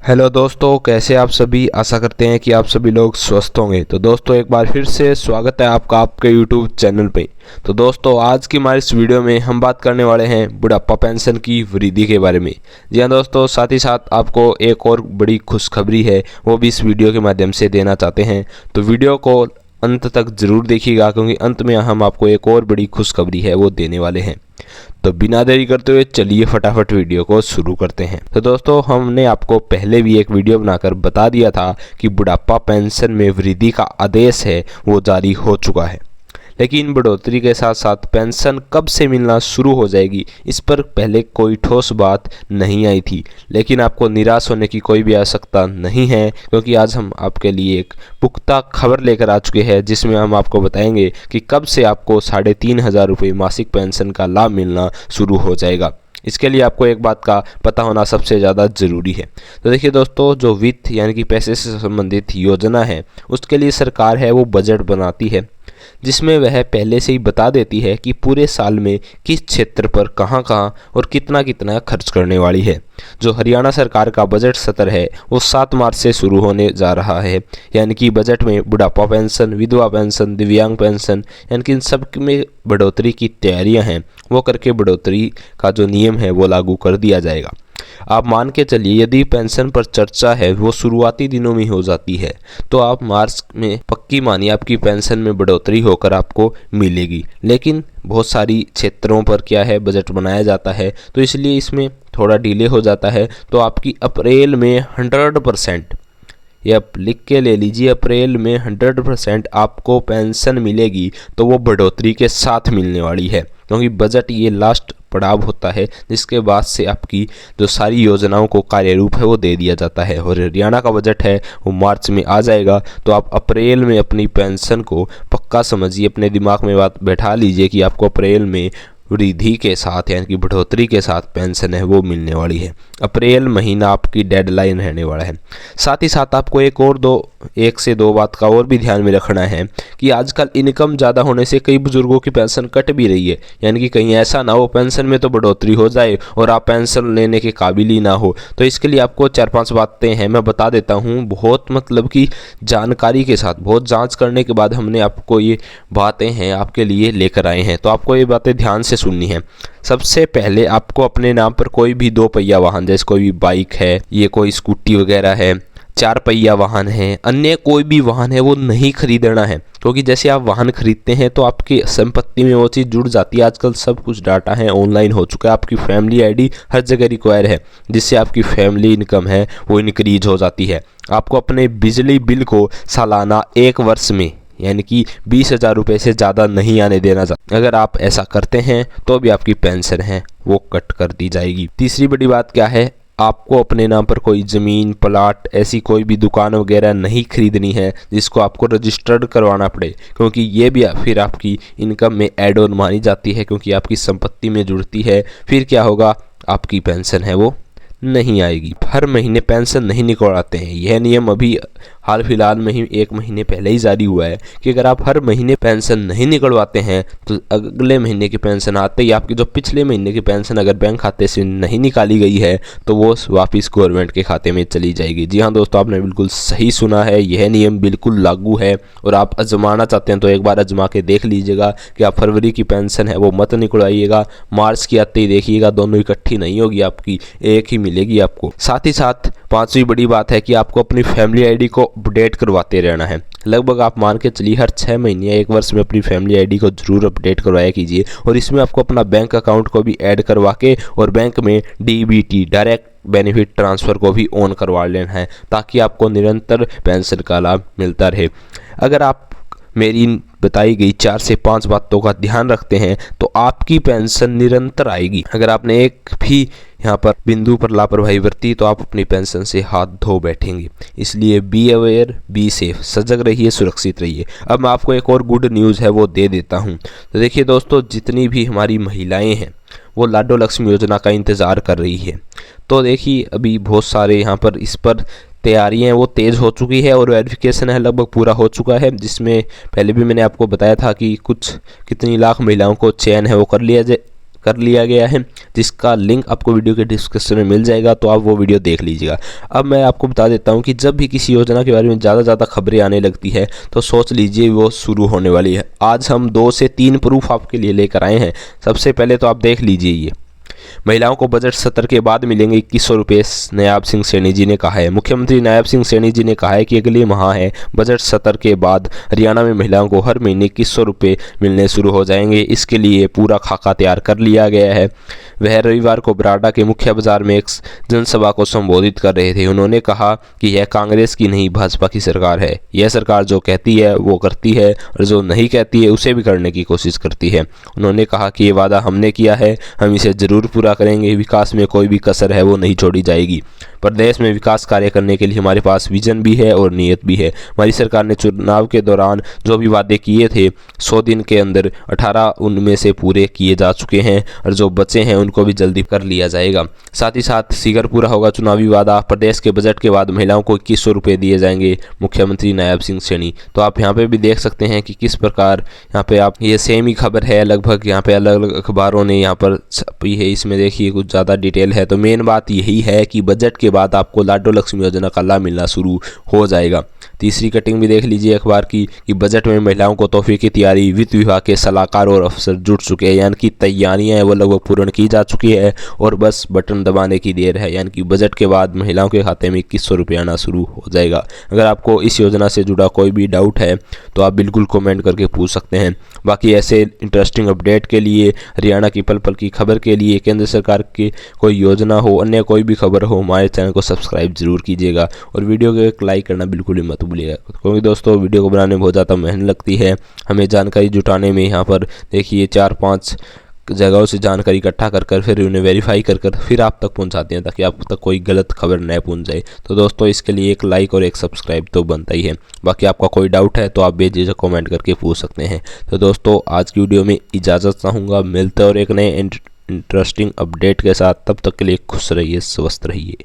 Hello दोस्तों, कैसे आप सभी। आशा करते हैं कि आप सभी लोग स्वस्थ होंगे। तो दोस्तों एक बार फिर से स्वागत है आपका आपके यूट्यूब चैनल पे। तो दोस्तों आज की हमारी इस वीडियो में हम बात करने वाले हैं बुढ़ापा पेंशन की वृद्धि के बारे में। जी हाँ दोस्तों, साथ ही साथ आपको एक और बड़ी खुशखबरी है, वो भी इस वीडियो के माध्यम से देना चाहते हैं। तो वीडियो को अंत तक ज़रूर देखिएगा, क्योंकि अंत में हम आपको एक और बड़ी खुशखबरी है वो देने वाले हैं। तो बिना देरी करते हुए चलिए फटाफट वीडियो को शुरू करते हैं। तो दोस्तों हमने आपको पहले भी एक वीडियो बनाकर बता दिया था कि बुढ़ापा पेंशन में वृद्धि का आदेश है वो जारी हो चुका है, लेकिन बढ़ोतरी के साथ साथ पेंशन कब से मिलना शुरू हो जाएगी इस पर पहले कोई ठोस बात नहीं आई थी। लेकिन आपको निराश होने की कोई भी आवश्यकता नहीं है, क्योंकि आज हम आपके लिए एक पुख्ता खबर लेकर आ चुके हैं, जिसमें हम आपको बताएंगे कि कब से आपको 3,500 रुपये मासिक पेंशन का लाभ मिलना शुरू हो जाएगा। इसके लिए आपको एक बात का पता होना सबसे ज़्यादा ज़रूरी है। तो देखिए दोस्तों, जो वित्त यानी कि पैसे से संबंधित योजना है उसके लिए सरकार है वो बजट बनाती है, जिसमें वह पहले से ही बता देती है कि पूरे साल में किस क्षेत्र पर कहां कहां और कितना कितना खर्च करने वाली है। जो हरियाणा सरकार का बजट सत्र है वो 7 मार्च से शुरू होने जा रहा है। यानी कि बजट में बुढ़ापा पेंशन, विधवा पेंशन, दिव्यांग पेंशन यानी कि इन सब में बढ़ोतरी की तैयारियां हैं वो करके बढ़ोतरी का जो नियम है वो लागू कर दिया जाएगा। आप मान के चलिए यदि पेंशन पर चर्चा है वो शुरुआती दिनों में हो जाती है तो आप मार्च में पक्की मानिए आपकी पेंशन में बढ़ोतरी होकर आपको मिलेगी। लेकिन बहुत सारी क्षेत्रों पर क्या है बजट बनाया जाता है, तो इसलिए इसमें थोड़ा डिले हो जाता है। तो आपकी अप्रैल में 100%, ये आप लिख के ले लीजिए, अप्रैल में 100% आपको पेंशन मिलेगी। तो वो बढ़ोतरी के साथ मिलने वाली है, क्योंकि बजट ये लास्ट पड़ाव होता है जिसके बाद से आपकी जो सारी योजनाओं को कार्यरूप है वो दे दिया जाता है। और हरियाणा का बजट है वो मार्च में आ जाएगा। तो आप अप्रैल में अपनी पेंशन को पक्का समझिए, अपने दिमाग में बात बैठा लीजिए कि आपको अप्रैल में वृद्धि के साथ यानी कि बढ़ोतरी के साथ पेंशन है वो मिलने वाली है। अप्रैल महीना आपकी डेडलाइन रहने वाला है। साथ ही साथ आपको एक से दो बात का और भी ध्यान में रखना है कि आजकल इनकम ज़्यादा होने से कई बुजुर्गों की पेंशन कट भी रही है। यानी कि कहीं ऐसा ना हो पेंशन में तो बढ़ोतरी हो जाए और आप पेंशन लेने के काबिल ही ना हो। तो इसके लिए आपको 4-5 बातें हैं, मैं बता देता हूँ। बहुत मतलब कि जानकारी के साथ, बहुत जाँच करने के बाद हमने आपको ये बातें हैं आपके लिए लेकर आए हैं। तो आपको ये बातें ध्यान से सुननी है। सबसे पहले आपको अपने नाम पर कोई भी 2 पहिया वाहन, जैसे कोई भी बाइक है, ये कोई स्कूटी वगैरह है, 4 पहिया वाहन है, अन्य कोई भी वाहन है वो नहीं खरीदना है। क्योंकि जैसे आप वाहन खरीदते हैं तो आपकी संपत्ति में वो चीज़ जुड़ जाती है। आजकल सब कुछ डाटा है ऑनलाइन हो चुका है। आपकी फैमिली आईडी हर जगह रिक्वायर है, जिससे आपकी फैमिली इनकम है वो इंक्रीज हो जाती है। आपको अपने बिजली बिल को सालाना 1 वर्ष में यानी कि 20,000 रुपये से ज़्यादा नहीं आने देना चाहते। अगर आप ऐसा करते हैं तो भी आपकी पेंशन है वो कट कर दी जाएगी। तीसरी बड़ी बात क्या है, आपको अपने नाम पर कोई ज़मीन, प्लाट, ऐसी कोई भी दुकान वगैरह नहीं खरीदनी है जिसको आपको रजिस्टर्ड करवाना पड़े, क्योंकि ये भी फिर आपकी इनकम में ऐड ऑन मानी जाती है, क्योंकि आपकी संपत्ति में जुड़ती है। फिर क्या होगा, आपकी पेंशन है वो नहीं आएगी। हर महीने पेंशन नहीं निकलवाते हैं। यह नियम अभी हाल फिलहाल में ही 1 महीने पहले ही जारी हुआ है कि अगर आप हर महीने पेंशन नहीं निकलवाते हैं तो अगले महीने की पेंशन आते ही आपकी जो पिछले महीने की पेंशन अगर बैंक खाते से नहीं निकाली गई है तो वो वापस गवर्नमेंट के खाते में चली जाएगी। जी हाँ दोस्तों, आपने बिल्कुल सही सुना है, यह नियम बिल्कुल लागू है। और आप आजमाना चाहते हैं तो एक बार आजमा के देख लीजिएगा कि आप फरवरी की पेंशन है वो मत निकलवाइएगा, मार्च की आते ही देखिएगा, दोनों इकट्ठी नहीं होगी आपकी, एक ही मिलेगी आपको। साथ ही साथ 5वीं बड़ी बात है कि आपको अपनी फैमिली आईडी को अपडेट करवाते रहना है। लगभग आप मान के चलिए हर 6 महीने या 1 वर्ष में अपनी फैमिली आईडी को जरूर अपडेट करवाया कीजिए। और इसमें आपको अपना बैंक अकाउंट को भी ऐड करवा के और बैंक में डीबीटी, डायरेक्ट बेनिफिट ट्रांसफ़र को भी ऑन करवा लेना है, ताकि आपको निरंतर पेंशन का लाभ मिलता रहे। अगर आप मेरी बताई गई 4 से 5 बातों का ध्यान रखते हैं तो आपकी पेंशन निरंतर आएगी। अगर आपने एक भी यहाँ पर बिंदु पर लापरवाही बरती तो आप अपनी पेंशन से हाथ धो बैठेंगे। इसलिए बी अवेयर, बी सेफ, सजग रहिए, सुरक्षित रहिए। अब मैं आपको एक और गुड न्यूज़ है वो दे देता हूँ। तो देखिए दोस्तों, जितनी भी हमारी महिलाएं हैं वो लाडो लक्ष्मी योजना का इंतज़ार कर रही है। तो देखिए अभी बहुत सारे यहाँ पर इस पर तैयारियां वो तेज़ हो चुकी है और वेरिफिकेशन है लगभग पूरा हो चुका है, जिसमें पहले भी मैंने आपको बताया था कि कितनी लाख महिलाओं को चयन है वो कर लिया कर लिया गया है, जिसका लिंक आपको वीडियो के डिस्क्रिप्शन में मिल जाएगा, तो आप वो वीडियो देख लीजिएगा। अब मैं आपको बता देता हूँ कि जब भी किसी योजना के बारे में ज़्यादा खबरें आने लगती है तो सोच लीजिए वो शुरू होने वाली है। आज हम 2 से 3 प्रूफ आपके लिए लेकर आए हैं। सबसे पहले तो आप देख लीजिए, ये महिलाओं को बजट सत्र के बाद मिलेंगे 2100 रुपये, नायब सिंह सैनी जी ने कहा है। मुख्यमंत्री नायब सिंह सैनी जी ने कहा है कि अगले माह है बजट सत्र के बाद हरियाणा में महिलाओं को हर महीने 2100 रुपये मिलने शुरू हो जाएंगे। इसके लिए पूरा खाका तैयार कर लिया गया है। वह रविवार को बराडा के मुख्य बाजार में एक जनसभा को संबोधित कर रहे थे। उन्होंने कहा कि यह कांग्रेस की नहीं भाजपा की सरकार है। यह सरकार जो कहती है वो करती है और जो नहीं कहती है उसे भी करने की कोशिश करती है। उन्होंने कहा कि ये वादा हमने किया है, हम इसे जरूर पूरा करेंगे। विकास में कोई भी कसर है वो नहीं छोड़ी जाएगी। प्रदेश में विकास कार्य करने के लिए हमारे पास विजन भी है और नीयत भी है। हमारी सरकार ने चुनाव के दौरान जो भी वादे किए थे 100 दिन के अंदर 18 उनमें से पूरे किए जा चुके हैं और जो बचे हैं उनको भी जल्दी कर लिया जाएगा। साथ ही साथ शीघ्र पूरा होगा चुनावी वादा। प्रदेश के बजट के बाद महिलाओं को 2100 रुपये दिए जाएंगे, मुख्यमंत्री नायब सिंह सैनी। तो आप यहाँ पे भी देख सकते हैं कि किस प्रकार यहाँ पे आप ये सेम ही खबर है लगभग, यहाँ पे अलग अलग अखबारों ने यहाँ पर छपी है। इसमें देखिए कुछ ज़्यादा डिटेल है। तो मेन बात यही है कि बजट के बाद आपको लाडो लक्ष्मी योजना का लाभ मिलना शुरू हो जाएगा। तीसरी कटिंग भी देख लीजिए अखबार की कि बजट में महिलाओं को तोहफे की तैयारी, वित्त विभाग के सलाहकार और अफसर जुट चुके हैं, यानी कि तैयारियां हैं वो लगभग पूर्ण की जा चुकी है और बस बटन दबाने की देर है। यानी कि बजट के बाद महिलाओं के खाते में 2100 रुपये आना शुरू हो जाएगा। अगर आपको इस योजना से जुड़ा कोई भी डाउट है तो आप बिल्कुल कमेंट करके पूछ सकते हैं। बाकी ऐसे इंटरेस्टिंग अपडेट के लिए, हरियाणा की पल पल की खबर के लिए, केंद्र सरकार की कोई योजना हो, अन्य कोई भी खबर हो, हमारे चैनल को सब्सक्राइब जरूर कीजिएगा और वीडियो को एक लाइक करना बिल्कुल ही मत भूलिएगा, क्योंकि दोस्तों वीडियो को बनाने में बहुत ज़्यादा मेहनत लगती है। हमें जानकारी जुटाने में यहाँ पर देखिए 4-5 जगहों से जानकारी इकट्ठा कर फिर उन्हें वेरीफाई कर फिर आप तक पहुंचाते हैं, ताकि आप तक कोई गलत खबर न पहुंच जाए। तो दोस्तों इसके लिए एक लाइक और एक सब्सक्राइब तो बनता ही है। बाकी आपका कोई डाउट है तो आप बेझिझक कमेंट करके पूछ सकते हैं। तो दोस्तों आज की वीडियो में इजाज़त चाहूँगा। मिलते और एक नए इंटरेस्टिंग अपडेट के साथ। तब तक के लिए खुश रहिए, स्वस्थ रहिए।